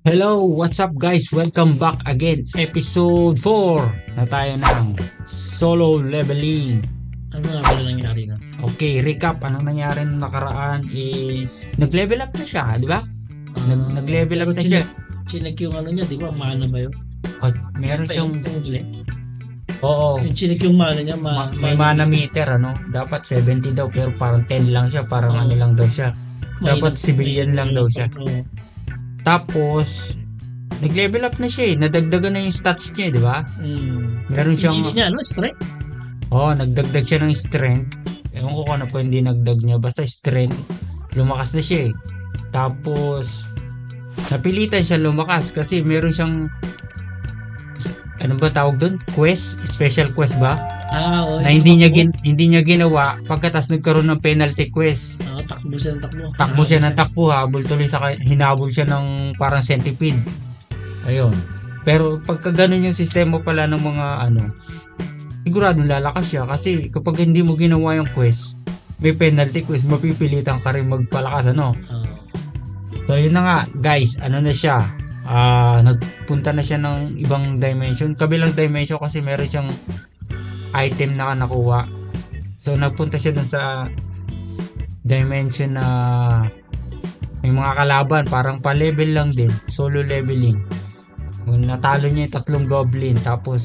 Hello, what's up guys? Welcome back again. Episode 4 na tayo ng solo leveling. Ano nga pala nangyari nun? Okay, recap. Anong nangyari nung nakaraan is nag-level up na siya, di ba? Nag-level up na siya. Chinek yung ano niya, di ba? Mana ba yun? At meron siyang... Oo. Yung chinek yung mana niya, may mana meter, ano? Dapat 70 daw, pero parang 10 lang siya. Parang ano lang daw siya. Dapat civilian lang daw siya. Tapos, nag-level up na siya eh. Nadagdagan na yung stats niya, di ba? Meron siyang... Hindi niya, ano? Strength? Oo, nagdagdag siya ng strength. Ewan ko kung ano po hindi nagdag niya. Basta strength. Lumakas na siya eh. Tapos, napilitan siya lumakas kasi meron siyang... Ano ba tawag doon? Quest? Special quest ba? Oo. Na hindi niya ginawa pagkatas nagkaroon ng penalty quest. Takbo siya ng takbo. Takbo siya ng takbo, habol tuloy sa hinabol siya ng parang centipede. Ayun. Pero pagka ganun yung sistema pala ng mga ano, sigurado lalakas siya kasi kapag hindi mo ginawa yung quest, may penalty quest, mapipilitan ka rin magpalakas ano. So yun na nga guys, ano na siya, nagpunta na siya ng ibang dimension, kabilang dimension kasi meron siyang item na nakuha. So nagpunta siya dun sa dimension na may mga kalaban, parang pa-level lang din, solo leveling. Natalo niya yung 3 goblin, tapos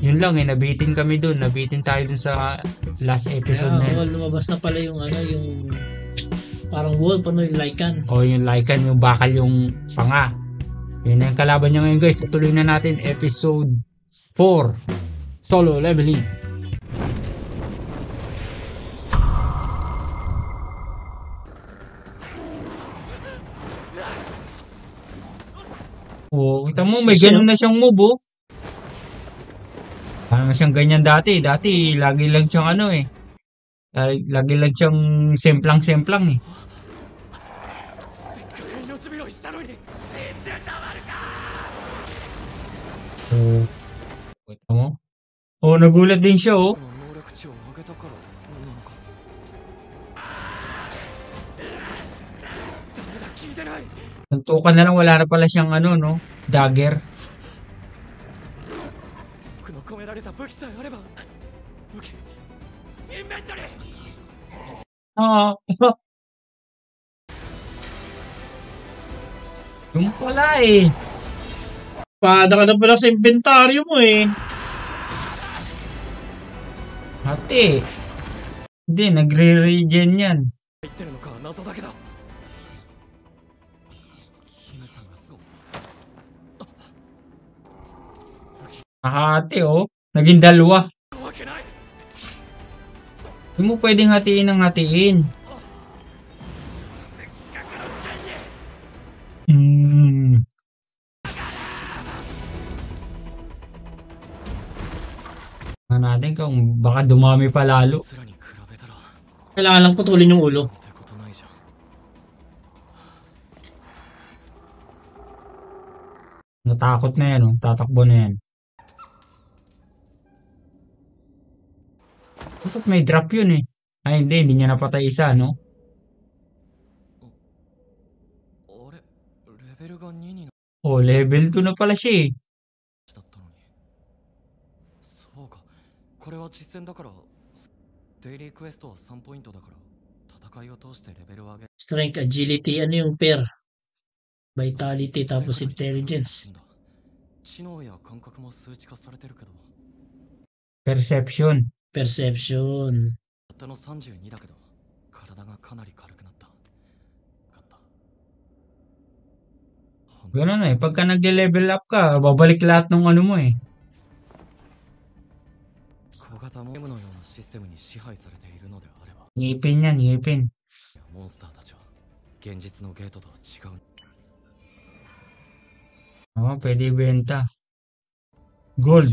yun lang eh, nabitin kami dun, nabitin tayo dun sa last episode na yun. Lumabas na pala yung ano, yung parang wolf, ano yung Lycan. Yung Lycan, yung bakal yung panga. Yun na yung kalaban niya ngayon guys. Tutuloy na natin episode 4 solo leveling. Kita mo, may ganun na siyang move, oh. Parang siyang ganyan dati. Dati, lagi lang siyang ano, eh. Lagi lang siyang semplang-semplang, eh. Kita mo? Nagulat din siya, oh. Tuntukan na lang, wala na pala siyang ano, no? Dagger. Yung pala eh. Pada ka na pala sa inventaryo mo eh. Ate. Hindi, nagre-regen yan. Ate, oh. Naging dalawa. Hindi mo pwedeng hatiin ng hatiin. Natin kung baka dumami pa lalo. Kailangan lang putulin yung ulo. Natakot na yan, oh. Tatakbo na yan. Bakit may drop yun eh? Ay hindi niya napatay isa, no? Level 2 na pala siya eh. Strength, agility, ano yung pair? Vitality, tapos intelligence. Perception. Ganun eh. Pagka nag-level up ka, babalik lahat ng ano mo eh. Ngipin yan, ngipin. Pwede benta. Gold.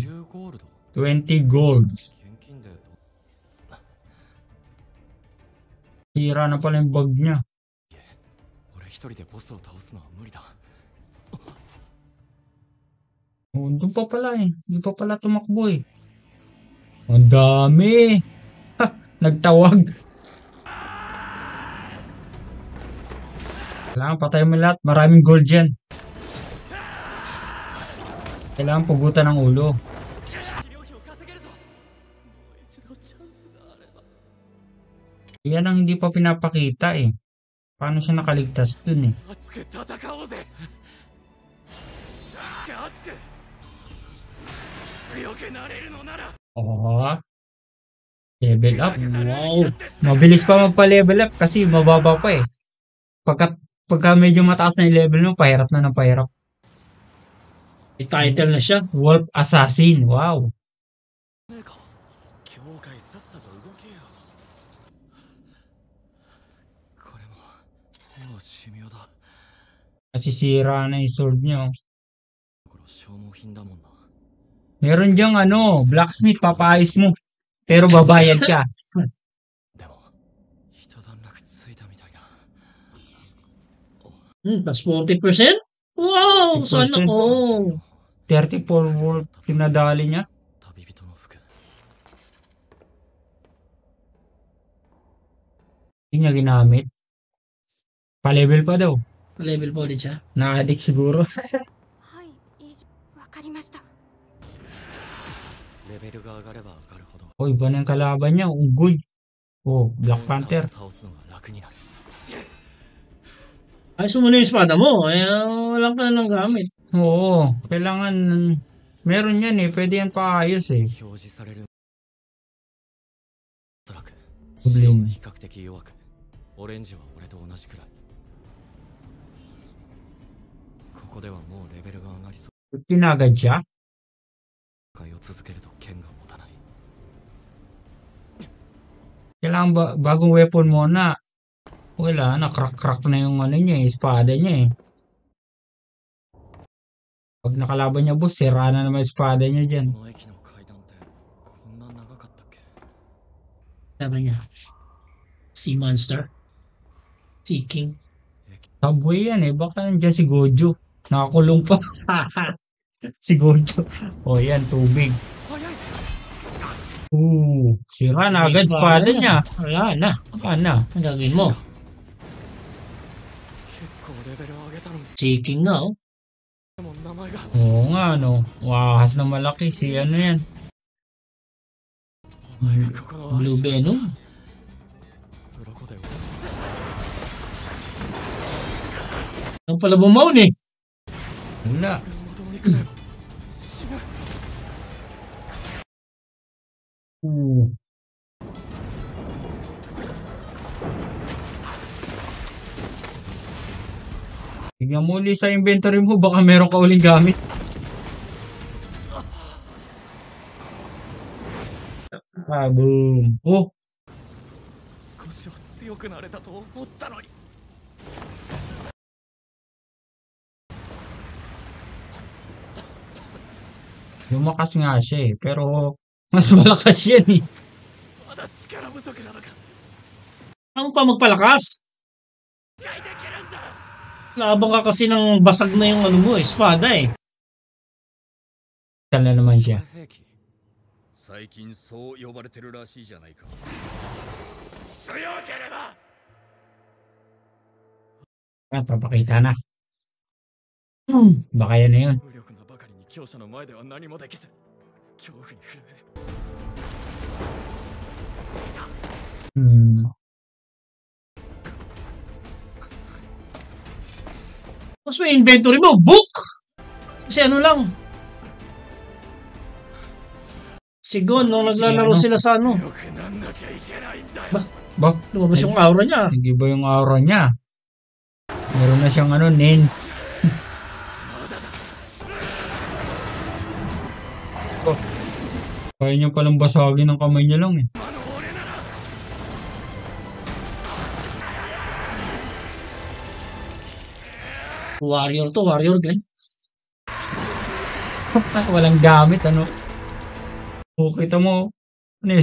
20 gold. Sira na pala yung bag niya. Doon pa pala eh. Hindi pa pala tumakbo eh. Ang dami. Nagtawag. Kailangan patay mo lahat. Maraming gold dyan. Kailangan pugutan ng ulo. Yan ang hindi pa pinapakita eh. Paano siya nakaligtas dun eh. Oh, level up. Wow. Mabilis pa magpa-level up kasi mababa pa eh. Pagka medyo mataas na yung level mo, pahirap na ng pahirap. May title na siya. Wolf Assassin. Wow. Nasisira na yung sword niya. Meron diyang blacksmith, papaayos mo. Pero babayad ka. Plus 40%? Wow! 40%. Sana ko. 34 wolf pinadali niya. Hindi niya ginamit. Pa-level pa daw. Level po ulit siya. Na-addict siguro. Oh, iba na yung kalaban niya. Unggoy. Oh, Black Panther. Ayos mo na yung espada mo. Walang ka na ng gamit. Oo, kailangan meron yan eh. Pwede yan paayos eh. Goblin. Tinagad siya? Kailangan bagong weapon mo na. Wala na, crack na yung niya, espada niya eh. Pag nakalaban niya boss, sira na naman yung espada niya dyan. Sabi niya. Sea Monster. Sea King. Subway yan eh, baka nandiyan si Gojo. Nakakulong pa. Si Gojo. O yan, tubig. Sira na agad espada niya. Wala na. Wala na. Ang gagawin mo? Sea King na oh. Oo nga wahas na malaki si yan. Blue Venom. Ang pala bumaw eh. Wala. Tignan mo ulit sa inventory mo, baka meron ka uling gamit. Boom. Oh! Lumakas nga siya eh, pero mas malakas yan eh. Ano pa magpalakas? Labang ka kasi ng basag na yung espada eh. Tal na naman siya. Papakita na. Baka yan na yun. Mas may inventory mo, book! Kasi lang. Sigon, nung naglalaro sila sa Ba? Lumabas yung aura niya. Hindi ba yung aura niya? Meron na siyang nin. Kaya niya palang basagin ng kamay niya lang eh. Warrior to, warrior Glenn. Walang gamit kita mo,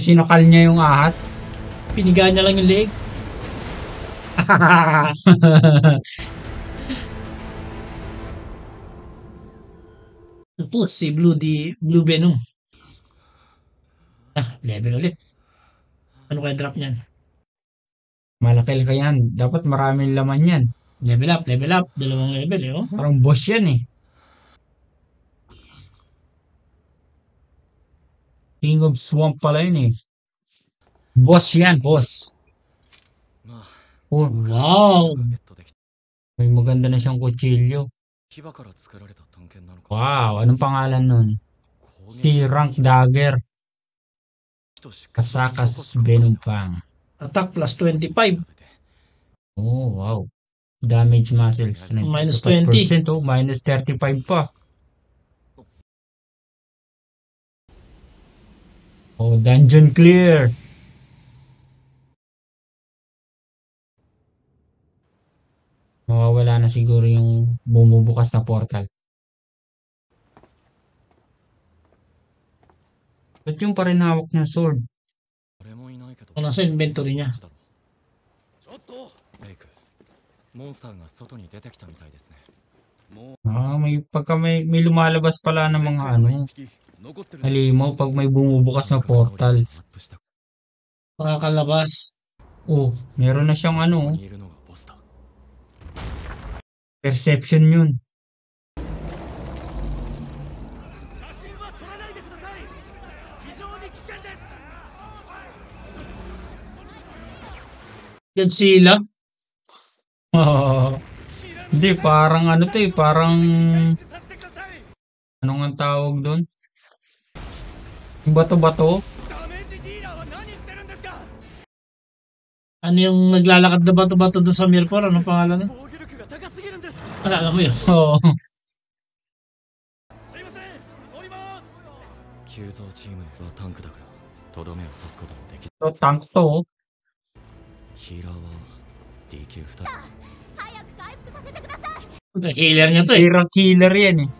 sinakal niya yung ahas. Pinigaan niya lang yung leeg. Tapos si Blue Venom. Level ulit. Ano kaya drop niyan? Malaki ka yan. Dapat maraming laman yan. Level up. Dalawang level eh. Oh. Parang boss yan eh. King of Swamp pala yun eh. Boss yan, boss. Oh, Wow! may maganda na siyang kutsilyo. Wow, anong pangalan nun? C-rank dagger. Kasakas Benumpang. Attack plus 25. Oh, wow. Damage muscles. Minus 20. Oh, minus 35 pa. Oh, dungeon clear. Mawawala na siguro yung bumubukas na portal. Ba't yung pa rin hawak ng sword? Kung nasa inventory niya. May pagka may lumalabas pala ng mga halimaw pag may bumubukas na portal. Makakalabas. Oh, meron na siyang perception yun. Godzilla. Hindi, parang to eh, parang anong ang tawag doon? Bato-bato? Ano yung naglalakad na bato-bato doon sa Mirpor? Anong pangalan niya? Alam mo yun? Oo. So, tank to. Healer niya to eh. Killer yan eh.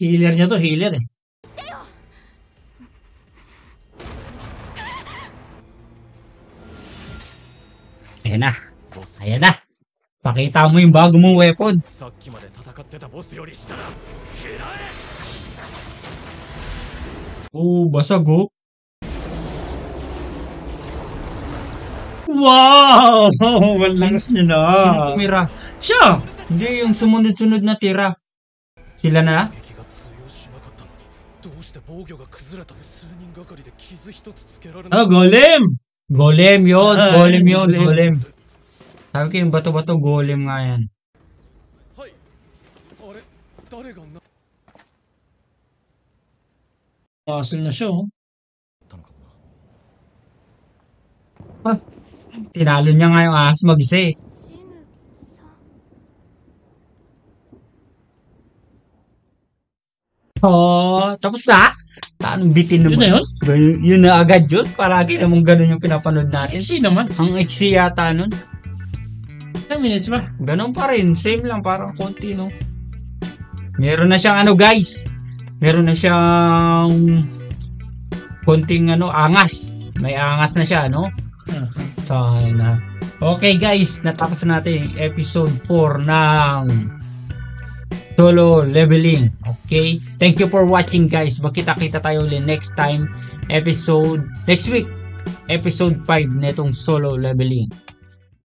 Healer niya to, healer eh. Ayan na. Ayan na. Pakita mo yung bago mong weapon. Oh, basag oh. Wow! Walangas niya na. Sino tumira? Siya! Hindi, yung sumunod-sunod na tira. Sila na? Golem! Golem yun. Golem yun. Golem. Golem. Sabi ko yung bato-bato golem nga yan. Puzzle na siya oh. Tinalo niya nga yung ahas mag-isa eh. Oh, tapos na? Anong bitin naman? Yun na yun? Yun na agad yun? Palagi namang ganun yung pinapanood natin. Easy naman. Ang iksi yata nun. 10 minutes ba? Ganun pa rin. Same lang. Parang konti, no? Meron na siyang guys. Meron na siyang konting angas. May angas na siya, no? Tayo na. Okay, guys. Natapos na natin yung episode 4 ng Solo Leveling. Okay? Thank you for watching, guys. Magkita-kita tayo ulit next time. Next week. Episode 5 netong Solo Leveling.